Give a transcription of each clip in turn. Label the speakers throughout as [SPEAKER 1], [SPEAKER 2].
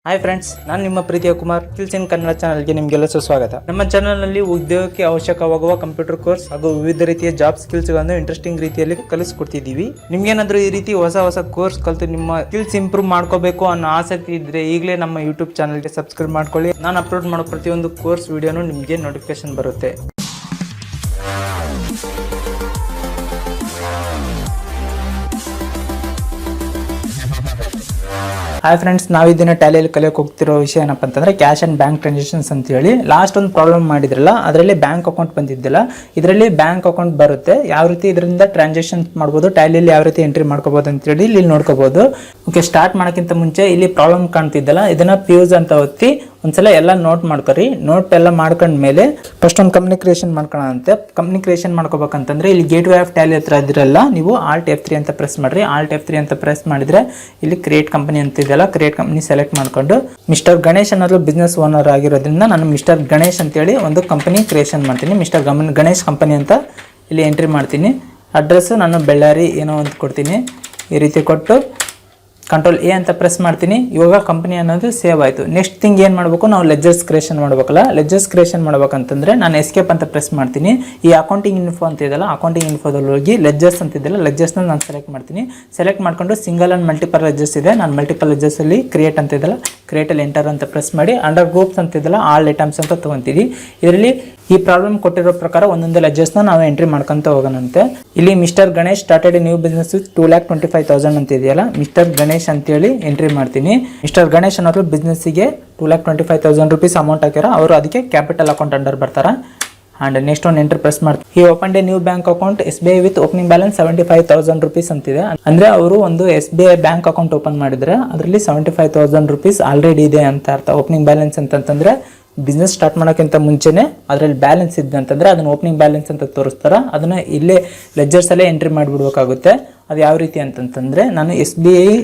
[SPEAKER 1] Hi friends, ನಾನು ನಿಮ್ಮ ಪ್ರೀತಿಯ ಕುಮಾರ್. ಸ್ಕಿಲ್ಸ್ ಇನ್ ಕನ್ನಡ ಚಾನಲ್ಗೆ ನಿಮಗೆಲ್ಲ ಸುಸ್ವಾಗತ. ನಮ್ಮ ಚಾನಲ್ನಲ್ಲಿ ಉದ್ಯೋಗಕ್ಕೆ ಅವಶ್ಯಕವಾಗುವ ಕಂಪ್ಯೂಟರ್ ಕೋರ್ಸ್ ಹಾಗೂ ವಿವಿಧ ರೀತಿಯ ಜಾಬ್ ಸ್ಕಿಲ್ಸ್ಗಳನ್ನು ಇಂಟ್ರೆಸ್ಟಿಂಗ್ ರೀತಿಯಲ್ಲಿ ಕಲಿಸ್ಕೊಡ್ತಿದ್ದೀವಿ. ನಿಮ್ಗೇನಾದ್ರೂ ಈ ರೀತಿ ಹೊಸ ಕೋರ್ಸ್ ಕಲಿತು ನಿಮ್ಮ ಸ್ಕಿಲ್ಸ್ ಇಂಪ್ರೂವ್ ಮಾಡ್ಕೋಬೇಕು ಅನ್ನೋ ಆಸಕ್ತಿ ಇದ್ರೆ ಈಗಲೇ ನಮ್ಮ ಯೂಟ್ಯೂಬ್ ಚಾನಲ್ಗೆ ಸಬ್ಸ್ಕ್ರೈಬ್ ಮಾಡ್ಕೊಳ್ಳಿ. ನಾನು ಅಪ್ಲೋಡ್ ಮಾಡೋ ಪ್ರತಿಯೊಂದು ಕೋರ್ಸ್ ವಿಡಿಯೋನು ನಿಮಗೆ ನೋಟಿಫಿಕೇಶನ್ ಬರುತ್ತೆ. ಹಾಯ್ ಫ್ರೆಂಡ್ಸ್, ನಾವಿದನ್ನ ಟ್ಯಾಲಿಯಲ್ಲಿ ಕಲಿಯೋಕೆ ಹೋಗ್ತಿರೋ ವಿಷಯ ಏನಪ್ಪ ಅಂತಂದ್ರೆ ಕ್ಯಾಶ್ ಅಂಡ್ ಬ್ಯಾಂಕ್ ಟ್ರಾನ್ಸಾಕ್ಷನ್ಸ್ ಅಂತ ಹೇಳಿ. ಲಾಸ್ಟ್ ಒಂದು ಪ್ರಾಬ್ಲಮ್ ಮಾಡಿದ್ರಲ್ಲ, ಅದರಲ್ಲಿ ಬ್ಯಾಂಕ್ ಅಕೌಂಟ್ ಬಂದಿದ್ದಿಲ್ಲ. ಇದರಲ್ಲಿ ಬ್ಯಾಂಕ್ ಅಕೌಂಟ್ ಬರುತ್ತೆ. ಯಾವ ರೀತಿ ಇದರಿಂದ ಟ್ರಾನ್ಸಾಕ್ಷನ್ ಮಾಡ್ಬೋದು, ಟ್ಯಾಲಿಯಲ್ಲಿ ಯಾವ ರೀತಿ ಎಂಟ್ರಿ ಮಾಡ್ಕೋಬಹುದು ಅಂತ ಹೇಳಿ ಇಲ್ಲಿ ನೋಡ್ಕೋಬಹುದು. ಓಕೆ, ಸ್ಟಾರ್ಟ್ ಮಾಡೋಕ್ಕಿಂತ ಮುಂಚೆ ಇಲ್ಲಿ ಪ್ರಾಬ್ಲಮ್ ಕಾಣ್ತಿದ್ದಲ್ಲ, ಇದನ್ನ ಫ್ಯೂಸ್ ಅಂತ ಒತ್ತಿ ಒಂದ್ಸಲ ಎಲ್ಲ ನೋಟ್ ಮಾಡ್ಕೊರಿ. ನೋಟ್ ಎಲ್ಲ ಮಾಡ್ಕೊಂಡ್ಮೇಲೆ ಫಸ್ಟ್ ಒಂದು ಕಂಪ್ನಿ ಕ್ರಿಯೇಷನ್ ಮಾಡ್ಕೊಳ್ಳೋಂತೆ. ಕಂಪ್ನಿ ಕ್ರಿಯೇಷನ್ ಮಾಡ್ಕೋಬೇಕಂತಂದ್ರೆ ಇಲ್ಲಿ ಗೇಟ್ ವೇ ಆಫ್ ಟ್ಯಾಲಿ ಹತ್ರ ಇದ್ರಲ್ಲ, ನೀವು ಆಲ್ಟ್ F3 ಅಂತ ಪ್ರೆಸ್ ಮಾಡ್ರಿ. ಆಲ್ಟ್ F3 ಅಂತ ಪ್ರೆಸ್ ಮಾಡಿದ್ರೆ ಇಲ್ಲಿ ಕ್ರಿಯೇಟ್ ಕಂಪನಿ ಅಂತ ಇದೆಯಲ್ಲ, ಕ್ರಿಯೇಟ್ ಕಂಪನಿ ಸೆಲೆಕ್ಟ್ ಮಾಡ್ಕೊಂಡು ಮಿಸ್ಟರ್ ಗಣೇಶ್ ಅನ್ನೋದು ಬಿಸ್ನೆಸ್ ಓನರ್ ಆಗಿರೋದ್ರಿಂದ ನಾನು ಮಿಸ್ಟರ್ ಗಣೇಶ್ ಅಂತೇಳಿ ಒಂದು ಕಂಪನಿ ಕ್ರಿಯೇಷನ್ ಮಾಡ್ತೀನಿ. ಮಿಸ್ಟರ್ ಗಣೇಶ್ ಕಂಪನಿ ಅಂತ ಇಲ್ಲಿ ಎಂಟ್ರಿ ಮಾಡ್ತೀನಿ. ಅಡ್ರೆಸ್ ನಾನು ಬೆಳ್ಳಾರಿ ಏನೋ ಅಂತ ಕೊಡ್ತೀನಿ. ಈ ರೀತಿ ಕೊಟ್ಟು ಕಂಟ್ರೋಲ್ A ಅಂತ ಪ್ರೆಸ್ ಮಾಡ್ತೀನಿ. ಇವಾಗ ಕಂಪನಿ ಅನ್ನೋದು ಸೇವ್ ಆಯಿತು. ನೆಕ್ಸ್ಟ್ ಥಿಂಗ್ ಏನು ಮಾಡಬೇಕು, ನಾವು ಲೆಜರ್ಸ್ ಕ್ರಿಯೇಷನ್ ಮಾಡ್ಬೇಕಲ್ಲ. ಲೆಜರ್ಸ್ ಕ್ರಿಯೇಷನ್ ಮಾಡ್ಬೇಕಂತಂದ್ರೆ ನಾನು ಎಸ್ಕೇಪ್ ಅಂತ ಪ್ರೆಸ್ ಮಾಡ್ತೀನಿ. ಈ ಅಕೌಂಟಿಂಗ್ ಇನ್ಫೋ ಅಂತ ಇದೆಯಲ್ಲ, ಅಕೌಂಟಿಂಗ್ ಇನ್ಫೋದಲ್ಲಿ ಹೋಗಿ ಲೆಜರ್ಸ್ ಅಂತ ಇದೆಯಲ್ಲ, ಲೆಜರ್ಸ್ನ ನಾನು ಸೆಲೆಕ್ಟ್ ಮಾಡ್ತೀನಿ. ಸೆಲೆಕ್ಟ್ ಮಾಡ್ಕೊಂಡು ಸಿಂಗಲ್ ಆ್ಯಂಡ್ ಮಲ್ಟಿಪಲ್ ಲೆಜರ್ಸ್ ಇದೆ, ನಾನು ಮಲ್ಟಿಪಲ್ ಲೆಜರ್ಸಲ್ಲಿ ಕ್ರಿಯೇಟ್ ಅಂತ ಇದೆಯಲ್ಲ, ಕ್ರಿಯೇಟಲ್ಲಿ ಎಂಟರ್ ಅಂತ ಪ್ರೆಸ್ ಮಾಡಿ ಅಂಡರ್ ಗ್ರೂಪ್ಸ್ ಅಂತ ಇದೆಯಲ್ಲ, ಆಲ್ ಐಟಮ್ಸ್ ಅಂತ ತೊಗೊತೀವಿ. ಇದರಲ್ಲಿ ಈ ಪ್ರಾಬ್ಲಮ್ ಕೊಟ್ಟಿರೋ ಪ್ರಕಾರ ಒಂದೊಂದು ಲೆಜರ್ಸ್ನ ನಾವು ಎಂಟ್ರಿ ಮಾಡ್ಕೊಂತ ಹೋಗೋಣಂತೆ. ಇಲ್ಲಿ mister Ganesh started new business 2,25,000 ಅಂತ ಇದೆಯಲ್ಲ, ಮಿಸ್ಟರ್ ಗಣೇಶ್ ಅಂತೇಳಿ ಎಂಟ್ರಿ ಮಾಡ್ತೀನಿ. ಮಿಸ್ಟರ್ ಗಣೇಶ್ ಅನ್ನೋರು ಬಿಸ್ನೆಸ್ಸಿಗೆ 2,25,000 ರೂಪೀಸ್ ಅಮೌಂಟ್ ಹಾಕ್ಯಾರ. ಅವರು ಅದಕ್ಕೆ ಕ್ಯಾಪಿಟಲ್ ಅಕೌಂಟ್ ಅಂಡರ್ ಬರ್ತಾರೆ. ಆ್ಯಂಡ್ ನೆಕ್ಸ್ಟ್ ಒಂದು ಎಂಟ್ರಿ ಪ್ರೆಸ್ ಮಾಡ್ತೀನಿ. ಈ open A new bank account SBI with opening balance 75,000 rupees ಅಂತಿದೆ. ಅಂದರೆ ಅವರು ಒಂದು SBI ಬ್ಯಾಂಕ್ ಅಕೌಂಟ್ ಓಪನ್ ಮಾಡಿದ್ರೆ ಅದರಲ್ಲಿ 75,000 ರೂಪೀಸ್ ಆಲ್ರೆಡಿ ಇದೆ ಅಂತ ಅರ್ಥ. ಓಪನಿಂಗ್ ಬ್ಯಾಲೆನ್ಸ್ ಅಂತಂತಂದ್ರೆ ಬಿಸ್ನೆಸ್ ಸ್ಟಾರ್ಟ್ ಮಾಡೋಕ್ಕಿಂತ ಮುಂಚೆನೆ ಅದರಲ್ಲಿ ಬ್ಯಾಲೆನ್ಸ್ ಇದೆ ಅಂತಂದರೆ ಅದನ್ನು ಓಪನಿಂಗ್ ಬ್ಯಾಲೆನ್ಸ್ ಅಂತ ತೋರಿಸ್ತಾರೆ. ಅದನ್ನು ಇಲ್ಲೇ ಲೆಜರ್ಸಲ್ಲೇ ಎಂಟ್ರಿ ಮಾಡಿಬಿಡ್ಬೇಕಾಗುತ್ತೆ. ಅದು ಯಾವ ರೀತಿ ಅಂತಂತಂದರೆ ನಾನು SBI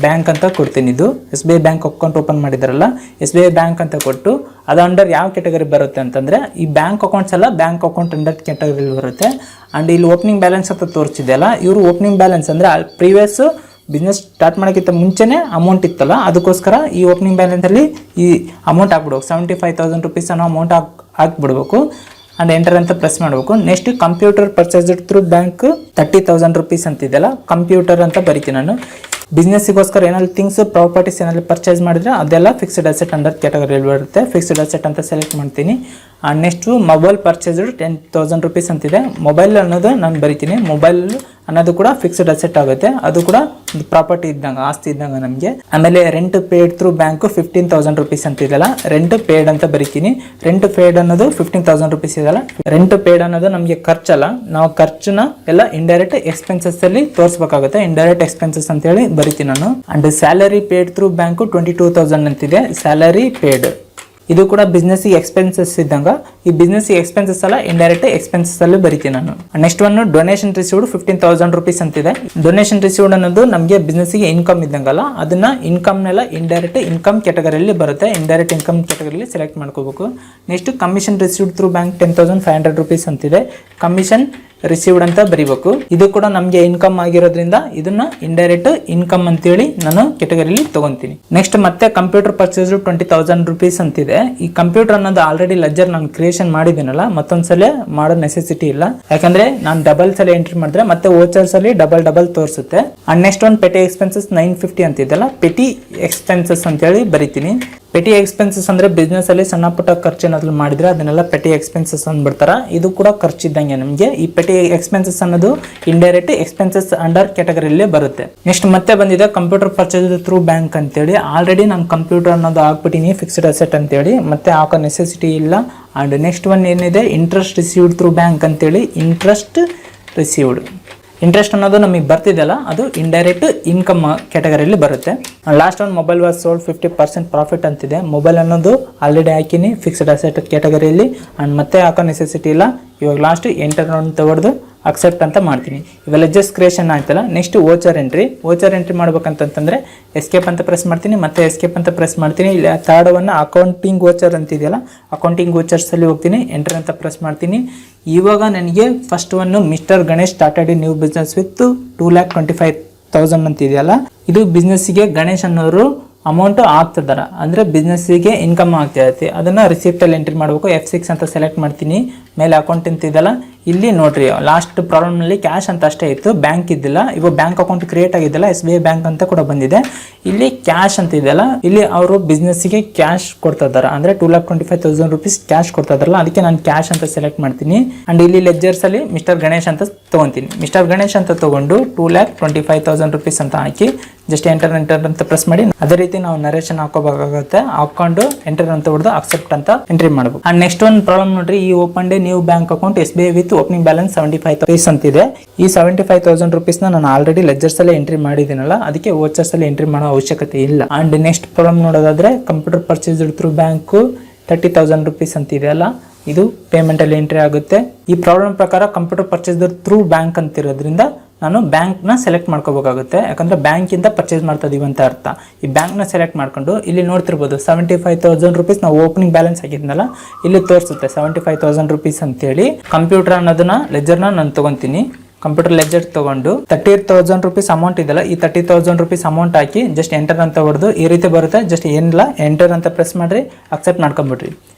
[SPEAKER 1] ಬ್ಯಾಂಕ್ ಅಂತ ಕೊಡ್ತೀನಿ. ಇದು SBI ಬ್ಯಾಂಕ್ ಅಕೌಂಟ್ ಓಪನ್ ಮಾಡಿದಾರಲ್ಲ, SBI ಬ್ಯಾಂಕ್ ಅಂತ ಕೊಟ್ಟು ಅದು ಅಂಡರ್ ಯಾವ ಕ್ಯಾಟಗರಿ ಬರುತ್ತೆ ಅಂತಂದರೆ ಈ ಬ್ಯಾಂಕ್ ಅಕೌಂಟ್ಸ್ ಎಲ್ಲ ಬ್ಯಾಂಕ್ ಅಕೌಂಟ್ ಅಂಡರ್ ಕ್ಯಾಟಗರಿ ಬರುತ್ತೆ. ಆ್ಯಂಡ್ ಇಲ್ಲಿ ಓಪನಿಂಗ್ ಬ್ಯಾಲೆನ್ಸ್ ಅಂತ ತೋರಿಸಿದೆಯಲ್ಲ, ಇವರು ಓಪನಿಂಗ್ ಬ್ಯಾಲೆನ್ಸ್ ಅಂದರೆ ಪ್ರೀವಿಯಸ್ ಬಿಸ್ನೆಸ್ ಸ್ಟಾರ್ಟ್ ಮಾಡೋಕ್ಕಿಂತ ಮುಂಚೆನೇ ಅಮೌಂಟ್ ಇತ್ತಲ್ಲ, ಅದಕ್ಕೋಸ್ಕರ ಈ ಓಪನಿಂಗ್ ಬ್ಯಾಲೆನ್ಸಲ್ಲಿ ಈ ಅಮೌಂಟ್ ಹಾಕ್ಬಿಡ್ಬೇಕು. 75,000 ರೂಪೀಸ್ ಅನ್ನೋ ಅಮೌಂಟ್ ಹಾಕ್ಬಿಡ್ಬೇಕು. ಆ್ಯಂಡ್ ಎಂಟರ್ ಅಂತ ಪ್ರೆಸ್ ಮಾಡಬೇಕು. Next computer purchased through bank 30,000 rupees ಅಂತಿದೆಯಲ್ಲ, ಕಂಪ್ಯೂಟರ್ ಅಂತ ಬರಿತೀನಿ ನಾನು. ಬಿಸ್ನೆಸ್ಸಿಗೋಸ್ಕರ ಏನಾದ್ರು ಥಿಂಗ್ಸ್ ಪ್ರಾಪರ್ಟೀಸ್ ಏನಾದ್ರು ಪರ್ಚೇಸ್ ಮಾಡಿದ್ರೆ ಅದೆಲ್ಲ ಫಿಕ್ಸ್ಡ್ ಅಸೆಟ್ ಅಂಡರ್ ಕ್ಯಾಟಗರಿಯಲ್ಲಿ ಬರುತ್ತೆ. ಫಿಕ್ಸ್ಡ್ ಅಸೆಟ್ ಅಂತ ಸೆಲೆಕ್ಟ್ ಮಾಡ್ತೀನಿ. And next mobile purchased 10,000 rupees ಅಂತಿದೆ. ಮೊಬೈಲ್ ಅನ್ನೋದು ನಾನು ಬರಿತೀನಿ. ಮೊಬೈಲ್ ಅನ್ನೋದು ಕೂಡ ಫಿಕ್ಸ್ಡ್ ಅಸೆಟ್ ಆಗುತ್ತೆ. ಅದು ಕೂಡ ಒಂದು ಪ್ರಾಪರ್ಟಿ ಇದ್ದಂಗೆ, ಆಸ್ತಿ ಇದ್ದಂಗೆ ನಮಗೆ. ಆಮೇಲೆ rent paid through bank 15,000 rupees ಅಂತಿದೆಯಲ್ಲ, ರೆಂಟ್ ಪೇಡ್ ಅಂತ ಬರಿತೀನಿ. ರೆಂಟ್ ಪೇಡ್ ಅನ್ನೋದು 15,000 ರೂಪೀಸ್ ಇದೆಯಲ್ಲ, ರೆಂಟ್ ಪೇಡ್ ಅನ್ನೋದು ನಮಗೆ ಖರ್ಚಲ್ಲ. ನಾವು ಖರ್ಚನ್ನ ಎಲ್ಲ ಇಂಡೈರೆಕ್ಟ್ ಎಕ್ಸ್ಪೆನ್ಸಸ್ ಅಲ್ಲಿ ತೋರಿಸಬೇಕಾಗುತ್ತೆ. ಇಂಡೈರೆಕ್ಟ್ ಎಕ್ಸ್ಪೆನ್ಸಸ್ ಅಂತ ಹೇಳಿ ಬರಿತೀನಿ ನಾನು. And salary paid through bank 22,000 ಅಂತಿದೆ. ಸ್ಯಾಲರಿ ಪೇಡ್ ಇದು ಕೂಡ ಬಿಸ್ನೆಸ್ಸಿಗೆ ಎಕ್ಸ್ಪೆನ್ಸಸ್ ಇದ್ದಂಗೆ. ಈ ಬಿಸ್ನೆಸ್ ಎಕ್ಸ್ಪೆನ್ಸಸ್ ಎಲ್ಲ ಇಂಡೈರೆಕ್ಟ್ ಎಕ್ಸ್ಪೆನ್ಸಸ್ ಅಲ್ಲಿ ಬರಿತೀನಿ ನಾನು. Next one donation received 15,000 rupees ಅಂತಿದೆ. ಡೊನೇಷನ್ ರಿಸೀವ್ಡ್ ಅನ್ನೋದು ನಮಗೆ ಬಿಸ್ನೆಸ್ಸಿಗೆ ಇನ್ಕಮ್ ಇದ್ದಂಗಲ್ಲ, ಅದನ್ನ ಇನ್ಕಮ್ನೆಲ್ಲ ಇಂಡೈರೆಕ್ಟ್ ಇನ್ಕಮ್ ಕ್ಯಾಟಗರಿಯಲ್ಲಿ ಬರುತ್ತೆ. ಇಂಡೈರೆಕ್ಟ್ ಇನ್ಕಮ್ ಕ್ಯಾಟಗರಿಯಲ್ಲಿ ಸೆಲೆಕ್ಟ್ ಮಾಡ್ಕೋಬೇಕು. Next commission received through bank 10,500 rupees ಅಂತಿದೆ. ಕಮಿಷನ್ ರಿಸೀವ್ಡ್ ಅಂತ ಬರಿಬೇಕು. ಇದು ಕೂಡ ನಮಗೆ ಇನ್ಕಮ್ ಆಗಿರೋದ್ರಿಂದ ಇದನ್ನ ಇಂಡೈರೆಕ್ಟ್ ಇನ್ಕಮ್ ಅಂತೇಳಿ ನಾನು ಕ್ಯಾಟಗರಿಯಲ್ಲಿ ತಗೊಂತೀನಿ. ನೆಕ್ಸ್ಟ್ ಮತ್ತೆ ಕಂಪ್ಯೂಟರ್ ಪರ್ಚೇಸ್ 20,000 ರೂಪೀಸ್ ಅಂತಿದೆ. ಈ ಕಂಪ್ಯೂಟರ್ ಅನ್ನೋದು ಆಲ್ರೆಡಿ ಲೆಜರ್ ನಾನು ಕ್ರಿಯೇಷನ್ ಮಾಡಿದ್ದೀನಲ್ಲ, ಮತ್ತೊಂದ್ಸಲ ಮಾಡೋ ನೆಸೆಸಿಟಿ ಇಲ್ಲ. ಯಾಕಂದ್ರೆ ನಾನು ಡಬಲ್ ಸಲ ಎಂಟ್ರಿ ಮಾಡಿದ್ರೆ ಮತ್ತೆ ವೋಚರ್ಸ್ ಅಲ್ಲಿ ಡಬಲ್ ತೋರಿಸುತ್ತೆ. ಅಂಡ್ ನೆಕ್ಸ್ಟ್ ಒಂದು ಪೆಟಿ ಎಕ್ಸ್ಪೆನ್ಸಸ್ 950 ಅಂತಿದೆಲ್ಲ, ಪೆಟಿ ಎಕ್ಸ್ಪೆನ್ಸಸ್ ಅಂತೇಳಿ ಬರಿತೀನಿ. ಪೆಟಿ ಎಕ್ಸ್ಪೆನ್ಸಸ್ ಅಂದ್ರೆ ಬಿಸ್ನೆಸ್ ಅಲ್ಲಿ ಸಣ್ಣ ಪುಟ್ಟ ಖರ್ಚು ಏನಾದ್ರು ಮಾಡಿದ್ರೆ ಅದನ್ನೆಲ್ಲ ಪೆಟಿ ಎಕ್ಸ್ಪೆನ್ಸಸ್ ಅಂದ್ಬಿಡ್ತಾರ. ಇದು ಕೂಡ ಖರ್ಚಿದ್ದಂಗೆ ನಮಗೆ. ಈ ಪೆಟಿ ಎಕ್ಸ್ಪೆನ್ಸಸ್ ಅನ್ನೋದು ಇಂಡೈರೆಕ್ಟ್ ಎಕ್ಸ್ಪೆನ್ಸಸ್ ಅಂಡರ್ ಕ್ಯಾಟಗರಿಯಲ್ಲೇ ಬರುತ್ತೆ. ನೆಕ್ಸ್ಟ್ ಮತ್ತೆ ಬಂದಿದೆ ಕಂಪ್ಯೂಟರ್ ಪರ್ಚೇಸ್ ಥ್ರೂ ಬ್ಯಾಂಕ್ ಅಂತೇಳಿ. ಆಲ್ರೆಡಿ ನಾನು ಕಂಪ್ಯೂಟರ್ ಅನ್ನೋದು ಹಾಕ್ಬಿಟ್ಟಿನಿ ಫಿಕ್ಸ್ಡ್ ಅಸೆಟ್ ಅಂತೇಳಿ, ಮತ್ತೆ ಹಾಕೋ ನೆಸೆಸಿಟಿ ಇಲ್ಲ. ಅಂಡ್ ನೆಕ್ಸ್ಟ್ ಒನ್ ಏನಿದೆ ಇಂಟ್ರೆಸ್ಟ್ ರಿಸೀವ್ಡ್ ಥ್ರೂ ಬ್ಯಾಂಕ್ ಅಂತೇಳಿ. ಇಂಟ್ರೆಸ್ಟ್ ರಿಸೀವ್ಡ್, ಇಂಟ್ರೆಸ್ಟ್ ಅನ್ನೋದು ನಮಗೆ ಬರ್ತಿದೆಯಲ್ಲ, ಅದು ಇಂಡೈರೆಕ್ಟ್ ಇನ್ಕಮ್ ಕ್ಯಾಟಗರಿಯಲ್ಲಿ ಬರುತ್ತೆ. ಲಾಸ್ಟ್ ಒಂದು ಮೊಬೈಲ್ ವಾಸ್ ಸೋಲ್ಡ್ 50% ಪ್ರಾಫಿಟ್ ಅಂತಿದೆ. ಮೊಬೈಲ್ ಅನ್ನೋದು ಆಲ್ರೆಡಿ ಹಾಕಿನಿ ಫಿಕ್ಸ್ಡ್ ಅಸೆಟ್ ಕ್ಯಾಟಗರಿಯಲ್ಲಿ. ಆ್ಯಂಡ್ ಮತ್ತೆ ಹಾಕೋ ನೆಸೆಸಿಟಿ ಇಲ್ಲ. ಇವಾಗ ಲಾಸ್ಟ್ ಎಂಟರ್ ತಗೊಳ್ದು ಅಕ್ಸೆಪ್ಟ್ ಅಂತ ಮಾಡ್ತೀನಿ. ಇವೆಲ್ಲ ಜಸ್ಟ್ ಕ್ರಿಯೇಷನ್ ಆಯ್ತಲ್ಲ. ನೆಕ್ಸ್ಟ್ ವೋಚರ್ ಎಂಟ್ರಿ ಮಾಡ್ಬೇಕಂತಂದ್ರೆ ಎಸ್ಕೇಪ್ ಅಂತ ಪ್ರೆಸ್ ಮಾಡ್ತೀನಿ. ಮತ್ತೆ ಎಸ್ಕೇಪ್ ಅಂತ ಪ್ರೆಸ್ ಮಾಡ್ತೀನಿ. ಇಲ್ಲಿ ಥರ್ಡ್ ಒನ್ ಅಕೌಂಟಿಂಗ್ ವೋಚರ್ ಅಂತಿದೆಯಲ್ಲ, ಅಕೌಂಟಿಂಗ್ ವೋಚರ್ಸ್ ಅಲ್ಲಿ ಹೋಗ್ತೀನಿ. ಎಂಟರ್ ಅಂತ ಪ್ರೆಸ್ ಮಾಡ್ತೀನಿ. ಇವಾಗ ನನಗೆ first one mister Ganesh started new business with 2,25,000 ಅಂತಿದೆಯಲ್ಲ, ಇದು ಬಿಸ್ನೆಸ್ಸಿಗೆ ಗಣೇಶ್ ಅನ್ನೋರು ಅಮೌಂಟ್ ಆಗ್ತದಾರ ಅಂದ್ರೆ ಬಿಸ್ನೆಸ್ಸಿಗೆ ಇನ್ಕಮ್ ಆಗ್ತಾ ಇರುತ್ತೆ. ಅದನ್ನ ರಿಸಿಪ್ಟ್ ಅಲ್ಲಿ ಎಂಟ್ರಿ ಮಾಡಬೇಕು. F6 ಅಂತ ಸೆಲೆಕ್ಟ್ ಮಾಡ್ತೀನಿ. ಮೇಲೆ ಅಕೌಂಟ್ ಅಂತ ಇದೆಲ್ಲ ಇಲ್ಲಿ ನೋಡ್ರಿ, ಲಾಸ್ಟ್ ಪ್ರಾಬ್ಲಮ್ ನಲ್ಲಿ ಕ್ಯಾಶ್ ಅಂತ ಅಷ್ಟೇ ಇತ್ತು, ಬ್ಯಾಂಕ್ ಇದ್ದಿಲ್ಲ. ಇವಾಗ ಬ್ಯಾಂಕ್ ಅಕೌಂಟ್ ಕ್ರಿಯೇಟ್ ಆಗಿದ್ದಲ್ಲ, SBI ಬ್ಯಾಂಕ್ ಅಂತ ಕೂಡ ಬಂದಿದೆ. ಇಲ್ಲಿ ಕ್ಯಾಶ್ ಅಂತ ಇದೆಯಲ್ಲ, ಇಲ್ಲಿ ಅವರು ಬಿಸ್ನೆಸ್ಸಿಗೆ ಕ್ಯಾಶ್ ಕೊಡ್ತಾ ಇದಾರೆ, ಅಂದ್ರೆ 2,25,000 rupees ಕ್ಯಾಶ್ ಕೊಡ್ತಾ ಇದಾರಲ್ಲ, ಅದಕ್ಕೆ ನಾನು ಕ್ಯಾಶ್ ಅಂತ ಸೆಲೆಕ್ಟ್ ಮಾಡ್ತೀನಿ. ಅಂಡ್ ಇಲ್ಲಿ ಲೆಜರ್ಸ್ ಅಲ್ಲಿ ಮಿಸ್ಟರ್ ಗಣೇಶ್ ಅಂತ ತಗೊಂತೀನಿ. ಮಿಸ್ಟರ್ ಗಣೇಶ್ ಅಂತ ತಗೊಂಡು 2,25,000 rupees ಅಂತ ಹಾಕಿ ಜಸ್ಟ್ ಎಂಟರ್ ಅಂತ ಪ್ರೆಸ್ ಮಾಡಿ, ಅದೇ ರೀತಿ ನಾವು ನರೇಶನ್ ಹಾಕೋಬೇಕಾಗುತ್ತೆ. ಹಾಕೊಂಡು ಎಂಟರ್ ಅಂತ ಹೊಡೆದು ಅಕ್ಸೆಪ್ಟ್ ಅಂತ ಎಂಟ್ರಿ ಮಾಡಬೇಕು. ಅಂಡ್ ನೆಕ್ಸ್ಟ್ ಒಂದು ಪ್ರಾಬ್ಲಮ್ ನೋಡ್ರಿ, ಈ open day new bank account SBI with opening balance 75,000 rupees ಅಂತಿದೆ. ಈ 75,000 rupees ನಾನು ಆಲ್ರೆಡಿ ಲೆಜರ್ಸ್ ಅಲ್ಲಿ ಎಂಟ್ರಿ ಮಾಡಿದ್ದೀನಲ್ಲ, ಅದಕ್ಕೆ ವೋಚರ್ಸ್ ಅಲ್ಲಿ ಎಂಟ್ರಿ ಮಾಡೋ ಅವಶ್ಯಕತೆ ಇಲ್ಲ. ಅಂಡ್ ನೆಕ್ಸ್ಟ್ ಪ್ರಾಬ್ಲಮ್ ನೋಡೋದಾದ್ರೆ computer purchase through bank 30,000 rupees ಅಂತಿದೆ ಅಲ್ಲ, ಇದು ಪೇಮೆಂಟ್ ಅಲ್ಲಿ ಎಂಟ್ರಿ ಆಗುತ್ತೆ. ಈ ಪ್ರಾಬ್ಲಮ್ ಪ್ರಕಾರ ಕಂಪ್ಯೂಟರ್ ಪರ್ಚೇಸ್ ಥ್ರೂ ಬ್ಯಾಂಕ್ ಅಂತಿರೋದ್ರಿಂದ ನಾನು ಬ್ಯಾಂಕ್ ನ ಸೆಲೆಕ್ಟ್ ಮಾಡ್ಕೋಬೇಕಾಗುತ್ತೆ. ಯಾಕಂದ್ರೆ ಬ್ಯಾಂಕ್ ಇಂದ ಪರ್ಚೇಸ್ ಮಾಡ್ತಾ ಇದೀವಿ ಅಂತ ಅರ್ಥ. ಈ ಬ್ಯಾಂಕ್ ನ ಸೆಲೆಕ್ಟ್ ಮಾಡ್ಕೊಂಡು ಇಲ್ಲಿ ನೋಡ್ತಿರ್ಬೋದು 75,000 rupees ನಾವು ಓಪನಿಂಗ್ ಬ್ಯಾಲೆನ್ಸ್ ಆಗಿದ್ನಲ್ಲ, ಇಲ್ಲಿ ತೋರಿಸುತ್ತೆ 75,000 rupees ಅಂತೇಳಿ. ಕಂಪ್ಯೂಟರ್ ಅನ್ನೋದನ್ನ ಲೆಜರ್ ನಾನು ತಗೊಂತೀನಿ. ಕಂಪ್ಯೂಟರ್ ಲೆಜರ್ ತಗೊಂಡು 30,000 rupees ಅಮೌಂಟ್ ಇದೆಲ್ಲ, ಈ 30,000 rupees ಅಮೌಂಟ್ ಹಾಕಿ ಜಸ್ಟ್ ಎಂಟರ್ ಅಂತ ಹೊಡೆದು ಈ ರೀತಿ ಬರುತ್ತೆ. ಜಸ್ಟ್ ಏನಿಲ್ಲ, ಎಂಟರ್ ಅಂತ ಪ್ರೆಸ್ ಮಾಡ್ರಿ, ಅಕ್ಸೆಪ್ಟ್ ಮಾಡ್ಕೊಂಡ್ಬಿಡ್ರಿ.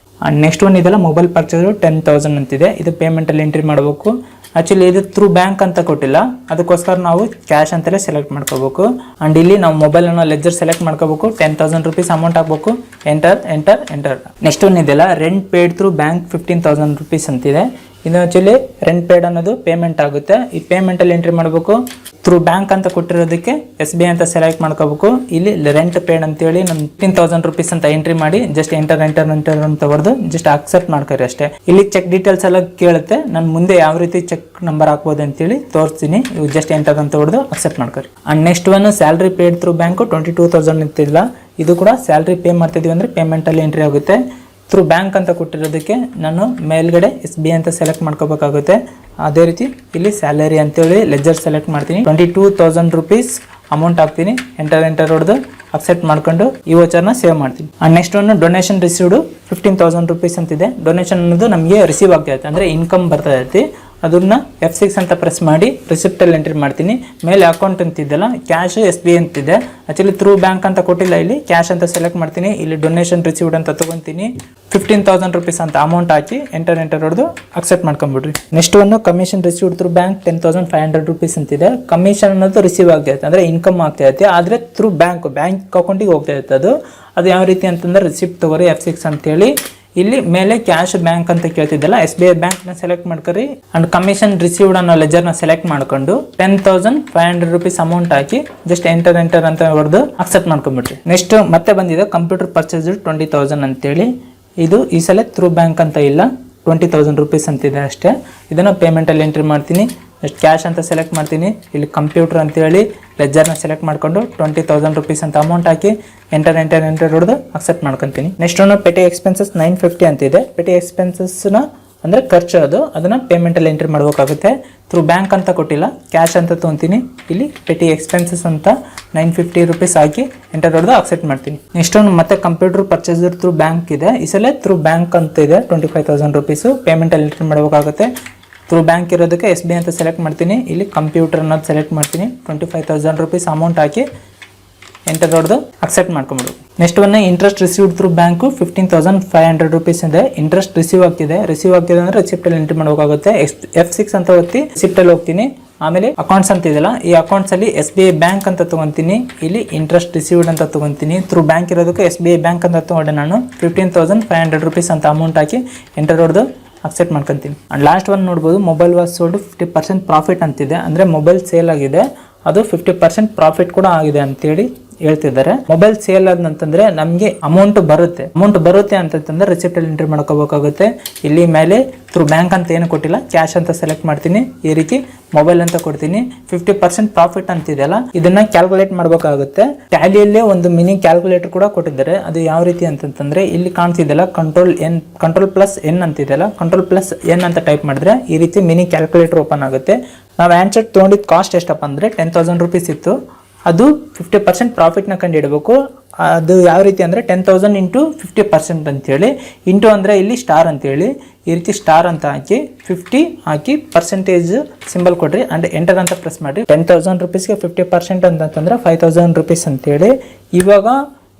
[SPEAKER 1] ಅಂಡ್ ನೆಕ್ಸ್ಟ್ ಒನ್ ಇದೆಲ್ಲ ಮೊಬೈಲ್ ಪರ್ಚೇಸ್ 10,000 ಅಂತಿದೆ, ಇದು ಪೇಮೆಂಟ್ ಅಲ್ಲಿ ಎಂಟ್ರಿ ಮಾಡಬೇಕು. ಆಕ್ಚುಲಿ ಇದು ಥ್ರೂ ಬ್ಯಾಂಕ್ ಅಂತ ಕೊಟ್ಟಿಲ್ಲ, ಅದಕ್ಕೋಸ್ಕರ ನಾವು ಕ್ಯಾಶ್ ಅಂತಲೇ ಸೆಲೆಕ್ಟ್ ಮಾಡ್ಕೋಬೇಕು. ಅಂಡ್ ಇಲ್ಲಿ ನಾವು ಮೊಬೈಲ್ ಅನ್ನ ಲೆಜರ್ ಸೆಲೆಕ್ಟ್ ಮಾಡ್ಕೋಬೇಕು. 10,000 rupees ಅಮೌಂಟ್ ಹಾಕಬೇಕು. Enter enter enter. Next one ಇದೆಲ್ಲ rent paid through bank 15,000 rupees ಅಂತಿದೆ. ಇದು ಆಕ್ಚುಲಿ ರೆಂಟ್ ಪೇಡ್ ಅನ್ನೋದು ಪೇಮೆಂಟ್ ಆಗುತ್ತೆ. ಈ ಪೇಮೆಂಟ್ ಅಲ್ಲಿ ಎಂಟ್ರಿ ಮಾಡಬೇಕು. ಥ್ರೂ ಬ್ಯಾಂಕ್ ಅಂತ ಕೊಟ್ಟಿರೋದಕ್ಕೆ SBI ಅಂತ ಸೆಲೆಕ್ಟ್ ಮಾಡ್ಕೋಬೇಕು. ಇಲ್ಲಿ ರೆಂಟ್ ಪೇಡ್ ಅಂತೇಳಿ ನಮ್ಮ 15,000 rupees ಅಂತ ಎಂಟ್ರಿ ಮಾಡಿ ಜಸ್ಟ್ ಎಂಟರ್ ಎಂಟರ್ ಎಂಟರ್ ಅಂತ ಹೊಡೆದು ಜಸ್ಟ್ ಅಕ್ಸೆಪ್ಟ್ ಮಾಡ್ಕೊರಿ ಅಷ್ಟೇ. ಇಲ್ಲಿ ಚೆಕ್ ಡೀಟೇಲ್ಸ್ ಎಲ್ಲ ಕೇಳುತ್ತೆ, ನಾನು ಮುಂದೆ ಯಾವ ರೀತಿ ಚೆಕ್ ನಂಬರ್ ಹಾಕ್ಬೋದು ಅಂತೇಳಿ ತೋರಿಸ್ತೀನಿ. ಇವು ಜಸ್ಟ್ ಎಂಟರ್ ಅಂತ ಹೊಡೆದು ಅಕ್ಸೆಪ್ಟ್ ಮಾಡ್ಕೊರಿ. And next one salary paid through bank 22,000 ಇರ್ತಿಲ್ಲ, ಇದು ಕೂಡ ಸ್ಯಾಲರಿ ಪೇ ಮಾಡ್ತಿದೀವಿ ಅಂದ್ರೆ ಪೇಮೆಂಟ್ ಅಲ್ಲಿ ಎಂಟ್ರಿ ಆಗುತ್ತೆ. ಥ್ರೂ ಬ್ಯಾಂಕ್ ಅಂತ ಕೊಟ್ಟಿರೋದಕ್ಕೆ ನಾನು ಮೇಲ್ಗಡೆ SBI ಅಂತ ಸೆಲೆಕ್ಟ್ ಮಾಡ್ಕೋಬೇಕಾಗುತ್ತೆ. ಅದೇ ರೀತಿ ಇಲ್ಲಿ ಸ್ಯಾಲರಿ ಅಂತೇಳಿ ಲೆಜರ್ ಸೆಲೆಕ್ಟ್ ಮಾಡ್ತೀನಿ. 22,000 rupees ಅಮೌಂಟ್ ಹಾಕ್ತೀನಿ. ಎಂಟರ್ ಎಂಟರ್ ಹೊಡೆದು ಅಕ್ಸೆಪ್ಟ್ ಮಾಡ್ಕೊಂಡು ಈ ವೋಚರ್ನ ಸೇವ್ ಮಾಡ್ತೀನಿ. ಅಂಡ್ ನೆಕ್ಸ್ಟ್ ಒಂದು ಡೊನೇಷನ್ ರಿಸೀವ್ಡ್ 15,000 rupees ಅಂತಿದೆ. ಡೊನೇಷನ್ ಅನ್ನೋದು ನಮಗೆ ರಿಸೀವ್ ಆಗ್ತಾ ಇರುತ್ತೆ, ಅಂದ್ರೆ ಇನ್ಕಮ್ ಬರ್ತಾ ಇರುತ್ತೆ. ಅದನ್ನ F6 ಅಂತ ಪ್ರೆಸ್ ಮಾಡಿ ರಿಸಿಪ್ಟ್ ಅಲ್ಲಿ ಎಂಟ್ರಿ ಮಾಡ್ತೀನಿ. ಮೇಲೆ ಅಕೌಂಟ್ ಅಂತಿದ್ದಲ್ಲ, ಕ್ಯಾಶ್ SBI ಅಂತಿದೆ. ಆಕ್ಚುಲಿ ಥ್ರೂ ಬ್ಯಾಂಕ್ ಅಂತ ಕೊಟ್ಟಿಲ್ಲ, ಇಲ್ಲಿ ಕ್ಯಾಶ್ ಅಂತ ಸೆಲೆಕ್ಟ್ ಮಾಡ್ತೀನಿ. ಇಲ್ಲಿ ಡೊನೇಷನ್ ರಿಸೀವ್ಡ್ ಅಂತ ತಗೊಂತೀನಿ. 15,000 rupees ಅಂತ ಅಮೌಂಟ್ ಹಾಕಿ ಎಂಟರ್ ಎಂಟರ್ ಹೊಡೆದು ಅಕ್ಸೆಪ್ಟ್ ಮಾಡ್ಕೊಂಡ್ಬಿಡ್ರಿ. ನೆಕ್ಸ್ಟ್ ಒಂದು commission received through bank 10,500 rupees ಅಂತಿದೆ. ಕಮಿಷನ್ ಅನ್ನೋದು ರಿಸೀವ್ ಆಗ್ತಾ ಇರುತ್ತೆ, ಅಂದ್ರೆ ಇನ್ಕಮ್ ಆಗ್ತಾ ಇರುತ್ತೆ. ಆದ್ರೆ ಥ್ರೂ ಬ್ಯಾಂಕ್ ಅಕೌಂಟಿಗೆ ಹೋಗ್ತಾ ಇರುತ್ತೆ. ಅದು ಯಾವ ರೀತಿ ಅಂತಂದ್ರೆ ರಿಸಿಪ್ಟ್ ತಗೋರಿ F6 ಅಂತೇಳಿ. ಇಲ್ಲಿ ಮೇಲೆ ಕ್ಯಾಶ್ ಬ್ಯಾಂಕ್ ಅಂತ ಕೇಳ್ತಿದ್ದಲ್ಲ, SBI ಬ್ಯಾಂಕ್ ನ ಸೆಲೆಕ್ಟ್ ಮಾಡ್ಕೊರಿ. ಅಂಡ್ ಕಮಿಷನ್ ರಿಸೀವ್ಡ್ ಅನ್ನೋ ಲೆಜರ್ ನ ಸೆಲೆಕ್ಟ್ ಮಾಡ್ಕೊಂಡು 10,500 rupees ಅಮೌಂಟ್ ಹಾಕಿ ಜಸ್ಟ್ ಎಂಟರ್ ಎಂಟರ್ ಅಂತ ಹೊಡೆದು ಅಕ್ಸೆಪ್ಟ್ ಮಾಡ್ಕೊಂಡ್ಬಿಟ್ರಿ. ನೆಕ್ಸ್ಟ್ ಮತ್ತೆ ಬಂದಿದೆ ಕಂಪ್ಯೂಟರ್ ಪರ್ಚೇಸ್ 20,000 ಅಂತೇಳಿ. ಇದು ಈ ಸಲ ಥ್ರೂ ಬ್ಯಾಂಕ್ ಅಂತ ಇಲ್ಲ, 20,000 rupees ಅಂತಿದೆ ಅಷ್ಟೇ. ಇದನ್ನ ಪೇಮೆಂಟ್ ಅಲ್ಲಿ ಎಂಟ್ರಿ ಮಾಡ್ತೀನಿ. ಕ್ಯಾಶ್ ಅಂತ ಸೆಲೆಕ್ಟ್ ಮಾಡ್ತೀನಿ. ಇಲ್ಲಿ ಕಂಪ್ಯೂಟರ್ ಅಂತೇಳಿ ಲೆಜರ್ನ ಸೆಲೆಕ್ಟ್ ಮಾಡ್ಕೊಂಡು 20,000 rupees ಅಂತ ಅಮೌಂಟ್ ಹಾಕಿ ಎಂಟರ್ ಎಂಟರ್ ಎಂಟರ್ ಹೊಡೆದು ಅಕ್ಸೆಪ್ಟ್ ಮಾಡ್ಕೊಂತೀನಿ. ನೆಕ್ಸ್ಟ್ ಒಂದು ಪೆಟಿ ಎಕ್ಸ್ಪೆನ್ಸಸ್ 950 ಅಂತಿದೆ. ಪೆಟಿ ಎಕ್ಸ್ಪೆನ್ಸಸ್ನ ಅಂದ್ರೆ ಖರ್ಚು ಅದನ್ನ ಪೇಮೆಂಟ್ ಅಲ್ಲಿ ಎಂಟ್ರಿ ಮಾಡಬೇಕಾಗುತ್ತೆ. ಥ್ರೂ ಬ್ಯಾಂಕ್ ಅಂತ ಕೊಟ್ಟಿಲ್ಲ, ಕ್ಯಾಶ್ ಅಂತ ತೊಗೊಂತೀನಿ. ಇಲ್ಲಿ ಪೆಟಿ ಎಕ್ಸ್ಪೆನ್ಸಸ್ ಅಂತ 950 rupees ಹಾಕಿ ಎಂಟರ್ ಹೊಡೆದು ಅಕ್ಸೆಪ್ಟ್ ಮಾಡ್ತೀನಿ. ನೆಕ್ಸ್ಟ್ ಒಂದು ಮತ್ತೆ ಕಂಪ್ಯೂಟರ್ ಪರ್ಚೇಸ್ ಥ್ರೂ ಬ್ಯಾಂಕ್ ಇದೆ. ಈ ಸಲ ಥ್ರೂ ಬ್ಯಾಂಕ್ ಅಂತ ಇದೆ. 25,000 rupees ಪೇಮೆಂಟ್ ಅಲ್ಲಿ ಎಂಟ್ರಿ ಮಾಡಬೇಕಾಗುತ್ತೆ. ಥ್ರೂ ಬ್ಯಾಂಕ್ ಇರೋದಕ್ಕೆ SBI ಅಂತ ಸೆಲೆಕ್ಟ್ ಮಾಡ್ತೀನಿ. ಇಲ್ಲಿ ಕಂಪ್ಯೂಟರ್ ಅನ್ನೋದು ಸೆಲೆಕ್ಟ್ ಮಾಡ್ತೀನಿ. 25,000 rupees ಅಮೌಂಟ್ ಹಾಕಿ ಎಂಟರ್ ಹೊಡೆದು ಅಕ್ಸೆಪ್ಟ್ ಮಾಡ್ಕೊಂಬಿಡು. Next one interest received through bank 15,500 rupees ಇದೆ. ಇಂಟ್ರೆಸ್ಟ್ ರಿಸೀವ್ ಆಗ್ತಿದೆ ಅಂದ್ರೆ ರಿಸಿಪ್ಟ್ ಅಲ್ಲಿ ಎಂಟ್ರಿ ಮಾಡಬೇಕಾಗುತ್ತೆ. F6 ಅಂತ ಒತ್ತಿ ರಿಸಿಪ್ಟ್ ಅಲ್ಲಿ ಹೋಗ್ತೀನಿ. ಆಮೇಲೆ ಅಕೌಂಟ್ಸ್ ಅಂತ ಇದೆಯಲ್ಲ, ಈ ಅಕೌಂಟ್ಸ್ ಅಲ್ಲಿ SBI ಬ್ಯಾಂಕ್ ಅಂತ ತಗೊಂತೀನಿ. ಇಲ್ಲಿ ಇಂಟ್ರೆಸ್ಟ್ ರಿಸೀವ್ಡ್ ಅಂತ ತಗೊಂತೀನಿ. ಥ್ರೂ ಬ್ಯಾಂಕ್ ಇರೋದಕ್ಕೆ SBI ಬ್ಯಾಂಕ್ ಅಂತ ತಗೊಂಡೆ ನಾನು. 15,500 rupees ಅಂತ ಅಮೌಂಟ್ ಹಾಕಿ ಎಂಟರ್ ಹೊಡೆದು ಅಕ್ಸೆಪ್ಟ್ ಮಾಡ್ಕೊಂತೀನಿ. ಅಂಡ್ ಲಾಸ್ಟ್ ಒನ್ ನೋಡ್ಬೋದು, ಮೊಬೈಲ್ ವಾಸ್ ಸೋಲ್ಡ್ 50% ಪ್ರಾಫಿಟ್ ಅಂತಿದೆ. ಅಂದ್ರೆ ಮೊಬೈಲ್ ಸೇಲ್ ಆಗಿದೆ, ಅದು 50% ಪ್ರಾಫಿಟ್ ಕೂಡ ಆಗಿದೆ ಅಂತೇಳಿ ಹೇಳ್ತಿದ್ದಾರೆ. ಮೊಬೈಲ್ ಸೇಲ್ ಆದಂತಂದ್ರೆ ನಮಗೆ ಅಮೌಂಟ್ ಬರುತ್ತೆ ಅಂತಂದ್ರೆ ರಿಸಿಪ್ಟ್ ಅಲ್ಲಿ ಎಂಟ್ರಿ ಮಾಡ್ಕೋಬೇಕಾಗುತ್ತೆ. ಇಲ್ಲಿ ಮೇಲೆ ಥ್ರೂ ಬ್ಯಾಂಕ್ ಅಂತ ಏನು ಕೊಟ್ಟಿಲ್ಲ, ಕ್ಯಾಶ್ ಅಂತ ಸೆಲೆಕ್ಟ್ ಮಾಡ್ತೀನಿ. ಈ ರೀತಿ ಮೊಬೈಲ್ ಅಂತ ಕೊಡ್ತೀನಿ. 50% ಪ್ರಾಫಿಟ್ ಅಂತಿದೆಯಲ್ಲ, ಇದನ್ನ ಕ್ಯಾಲ್ಕುಲೇಟ್ ಮಾಡಬೇಕಾಗುತ್ತೆ. ಟ್ಯಾಲಿಯಲ್ಲೇ ಒಂದು ಮಿನಿ ಕ್ಯಾಲ್ಕುಲೇಟರ್ ಕೂಡ ಕೊಟ್ಟಿದ್ದಾರೆ. ಅದು ಯಾವ ರೀತಿ ಅಂತಂದ್ರೆ ಇಲ್ಲಿ ಕಾಣ್ತಿದೆಯಲ್ಲ, ಕಂಟ್ರೋಲ್+N ಅಂತಿದೆಯಲ್ಲ, ಕಂಟ್ರೋಲ್+N ಅಂತ ಟೈಪ್ ಮಾಡಿದ್ರೆ ಈ ರೀತಿ ಮಿನಿ ಕ್ಯಾಲ್ಕುಲೇಟರ್ ಓಪನ್ ಆಗುತ್ತೆ. ನಾವು ಆನ್ಸರ್ ತೊಗೊಂಡಿದ್ದು ಕಾಸ್ಟ್ ಎಷ್ಟಪ್ಪ ಅಂದ್ರೆ 10,000 rupees ಇತ್ತು. ಅದು 50% ಪ್ರಾಫಿಟ್ನ ಕಂಡು ಹಿಡಬೇಕು. ಅದು ಯಾವ ರೀತಿ ಅಂದರೆ 10,000 ಇಂಟು 50% ಅಂತೇಳಿ, ಇಂಟು ಅಂದರೆ ಇಲ್ಲಿ ಸ್ಟಾರ್ ಅಂತೇಳಿ ಈ ರೀತಿ ಸ್ಟಾರ್ ಅಂತ ಹಾಕಿ 50 ಹಾಕಿ ಪರ್ಸೆಂಟೇಜ್ ಸಿಂಬಲ್ ಕೊಡ್ರಿ. ಅಂಡ್ ಎಂಟರ್ ಅಂತ ಪ್ರೆಸ್ ಮಾಡಿರಿ. 10,000 rupeesಗೆ 50% ಅಂತಂದ್ರೆ 5,000 rupees ಅಂತೇಳಿ. ಇವಾಗ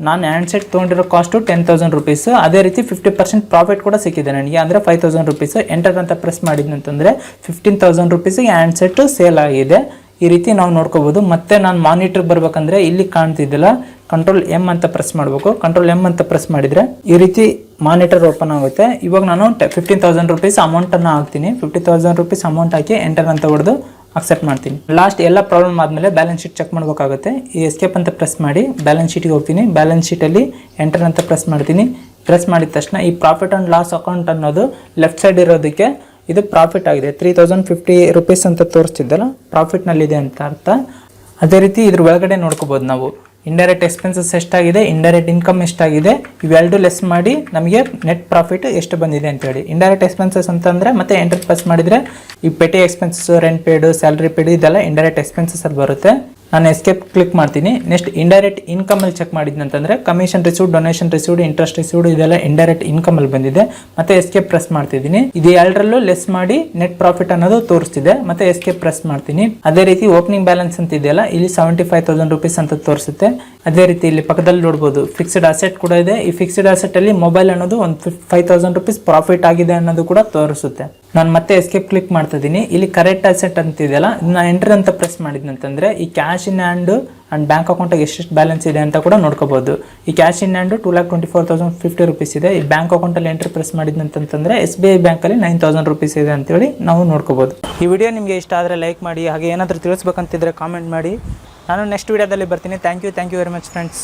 [SPEAKER 1] ನಾನು ಹ್ಯಾಂಡ್ಸೆಟ್ ತೊಗೊಂಡಿರೋ ಕಾಸ್ಟು 10,000 ರುಪೀಸ್. ಅದೇ ರೀತಿ 50% ಪ್ರಾಫಿಟ್ ಕೂಡ ಸಿಕ್ಕಿದೆ ನನಗೆ, ಅಂದರೆ 5,000 ರುಪೀಸ್. ಎಂಟರ್ ಅಂತ ಪ್ರೆಸ್ ಮಾಡಿದ್ನಂತಂದರೆ 15,000 ರುಪೀಸಿಗೆ ಹ್ಯಾಂಡ್ಸೆಟ್ಟು ಸೇಲ್ ಆಗಿದೆ. ಈ ರೀತಿ ನಾವು ನೋಡ್ಕೋಬೋದು. ಮತ್ತೆ ನಾನು ಮಾನಿಟ್ರಿಗೆ ಬರ್ಬೇಕಂದ್ರೆ ಇಲ್ಲಿ ಕಾಣ್ತಿದ್ದಿಲ್ಲ, ಕಂಟ್ರೋಲ್ ಎಮ್ ಅಂತ ಪ್ರೆಸ್ ಮಾಡಬೇಕು. ಕಂಟ್ರೋಲ್ ಎಮ್ ಅಂತ ಪ್ರೆಸ್ ಮಾಡಿದರೆ ಈ ರೀತಿ ಮಾನಿಟರ್ ಓಪನ್ ಆಗುತ್ತೆ. ಇವಾಗ ನಾನು 15,000 ರುಪೀಸ್ ಅಮೌಂಟನ್ನು ಹಾಕ್ತೀನಿ. 50,000 ರುಪೀಸ್ ಅಮೌಂಟ್ ಹಾಕಿ ಎಂಟರ್ ಅಂತ ಹೊಡೆದು ಅಕ್ಸೆಪ್ಟ್ ಮಾಡ್ತೀನಿ. ಲಾಸ್ಟ್ ಎಲ್ಲ ಪ್ರಾಬ್ಲಮ್ ಆದಮೇಲೆ ಬ್ಯಾಲೆನ್ಸ್ ಶೀಟ್ ಚೆಕ್ ಮಾಡಬೇಕಾಗುತ್ತೆ. ಈ ಎಸ್ಕೇಪ್ ಅಂತ ಪ್ರೆಸ್ ಮಾಡಿ ಬ್ಯಾಲೆನ್ಸ್ ಶೀಟಿಗೆ ಹೋಗ್ತೀನಿ. ಬ್ಯಾಲೆನ್ಸ್ ಶೀಟಲ್ಲಿ ಎಂಟರ್ ಅಂತ ಪ್ರೆಸ್ ಮಾಡ್ತೀನಿ. ಪ್ರೆಸ್ ಮಾಡಿದ ತಕ್ಷಣ ಈ ಪ್ರಾಫಿಟ್ ಆ್ಯಂಡ್ ಲಾಸ್ ಅಕೌಂಟ್ ಅನ್ನೋದು ಲೆಫ್ಟ್ ಸೈಡ್ ಇರೋದಕ್ಕೆ ಇದು ಪ್ರಾಫಿಟ್ ಆಗಿದೆ. 3,050 ರುಪೀಸ್ ಅಂತ ತೋರಿಸ್ತಿದ್ದಲ್ಲ, ಪ್ರಾಫಿಟ್ನಲ್ಲಿದೆ ಅಂತ ಅರ್ಥ. ಅದೇ ರೀತಿ ಇದ್ರ ಒಳಗಡೆ ನೋಡ್ಕೋಬೋದು ನಾವು ಇಂಡೈರೆಕ್ಟ್ ಎಕ್ಸ್ಪೆನ್ಸಸ್ ಎಷ್ಟಾಗಿದೆ, ಇಂಡೈರೆಕ್ಟ್ ಇನ್ಕಮ್ ಎಷ್ಟಾಗಿದೆ, ಇವೆರಡು ಲೆಸ್ ಮಾಡಿ ನಮಗೆ ನೆಟ್ ಪ್ರಾಫಿಟ್ ಎಷ್ಟು ಬಂದಿದೆ ಅಂತೇಳಿ. ಇಂಡೈರೆಕ್ಟ್ ಎಕ್ಸ್ಪೆನ್ಸಸ್ ಅಂತಂದರೆ ಮತ್ತೆ ಎಂಟರ್ ಪ್ರೆಸ್ ಮಾಡಿದರೆ ಈ petty expenses, rent paid, salary paid ಇದೆಲ್ಲ ಇಂಡೈರೆಕ್ಟ್ ಎಕ್ಸ್ಪೆನ್ಸಸ್ ಅಲ್ಲಿ ಬರುತ್ತೆ. ನಾನು ಎಸ್ಕೇಪ್ ಕ್ಲಿಕ್ ಮಾಡ್ತೀನಿ. ನೆಕ್ಸ್ಟ್ ಇಂಡೈರೆಕ್ಟ್ ಇನ್ಕಮಲ್ಲಿ ಚೆಕ್ ಮಾಡಿದ್ನಂತಂದರೆ commission received, donation received, interest received ಇದೆಲ್ಲ ಇಂಡೈರೆಕ್ಟ್ ಇನ್ಕಮಲ್ಲಿ ಬಂದಿದೆ. ಮತ್ತೆ ಎಸ್ಕೇಪ್ ಪ್ರೆಸ್ ಮಾಡ್ತಿದ್ದೀನಿ. ಇದು ಎರಡರಲ್ಲೂ ಲೆಸ್ ಮಾಡಿ ನೆಟ್ ಪ್ರಾಫಿಟ್ ಅನ್ನೋದು ತೋರಿಸ್ತಿದೆ. ಮತ್ತೆ ಎಸ್ಕೇಪ್ ಪ್ರೆಸ್ ಮಾಡ್ತೀನಿ. ಅದೇ ರೀತಿ ಓಪನಿಂಗ್ ಬ್ಯಾಲೆನ್ಸ್ ಅಂತ ಇದೆಯಲ್ಲ, ಇಲ್ಲಿ 75,000 ರುಪೀಸ್ ಅಂತ ತೋರಿಸುತ್ತೆ. ಅದೇ ರೀತಿ ಇಲ್ಲಿ ಪಕ್ಕದಲ್ಲಿ ನೋಡ್ಬೋದು ಫಿಕ್ಸ್ಡ್ ಅಸೆಟ್ ಕೂಡ ಇದೆ. ಈ ಫಿಕ್ಸ್ಡ್ ಅಸೆಟ್ ಅಲ್ಲಿ ಮೊಬೈಲ್ ಅನ್ನೋದು ಒಂದು 5,000 ರುಪೀಸ್ ಪ್ರಾಫಿಟ್ ಆಗಿದೆ ಅನ್ನೋದು ಕೂಡ ತೋರಿಸುತ್ತೆ. ನಾನು ಮತ್ತೆ ಎಸ್ಕೇಪ್ ಕ್ಲಿಕ್ ಮಾಡ್ತಾ ಇದ್ದೀನಿ. ಇಲ್ಲಿ ಕರೆಕ್ಟ್ ಅಸೆಟ್ ಅಂತ ಇದೆಯಲ್ಲ, ನಾನು ಎಂಟರ್ ಅಂತ ಪ್ರೆಸ್ ಮಾಡಿದ್ನಂತಂದ್ರೆ ಈ cash in hand and bank ಅಕೌಂಟಿಗೆ ಎಷ್ಟು ಬ್ಯಾಲೆನ್ಸ್ ಇದೆ ಅಂತ ಕೂಡ ನೋಡ್ಕೋಬಹುದು. ಈ ಕ್ಯಾಶ್ ಇನ್ ಹ್ಯಾಂಡ್ 2,24,050 ರುಪೀಸ್ ಇದೆ. ಈ ಬ್ಯಾಂಕ್ ಅಕೌಂಟಲ್ಲಿ ಎಂಟರ್ ಪ್ರೆಸ್ ಮಾಡಿದ್ನಂತಂದ್ರೆ SBI ಬ್ಯಾಂಕಲ್ಲಿ 9,000 ರುಪೀಸ್ ಇದೆ ಅಂತೇಳಿ ನಾವು ನೋಡ್ಕೋಬಹುದು. ಈ ವಿಡಿಯೋ ನಿಮಗೆ ಇಷ್ಟ ಆದರೆ ಲೈಕ್ ಮಾಡಿ, ಹಾಗೆ ಏನಾದರೂ ತಿಳಿಸ್ಬೇಕಂತಿದ್ರೆ ಕಾಮೆಂಟ್ ಮಾಡಿ. ನಾನು ನೆಕ್ಸ್ಟ್ ವಿಡಿಯೋದಲ್ಲಿ ಬರ್ತೀನಿ. Thank you very much friends.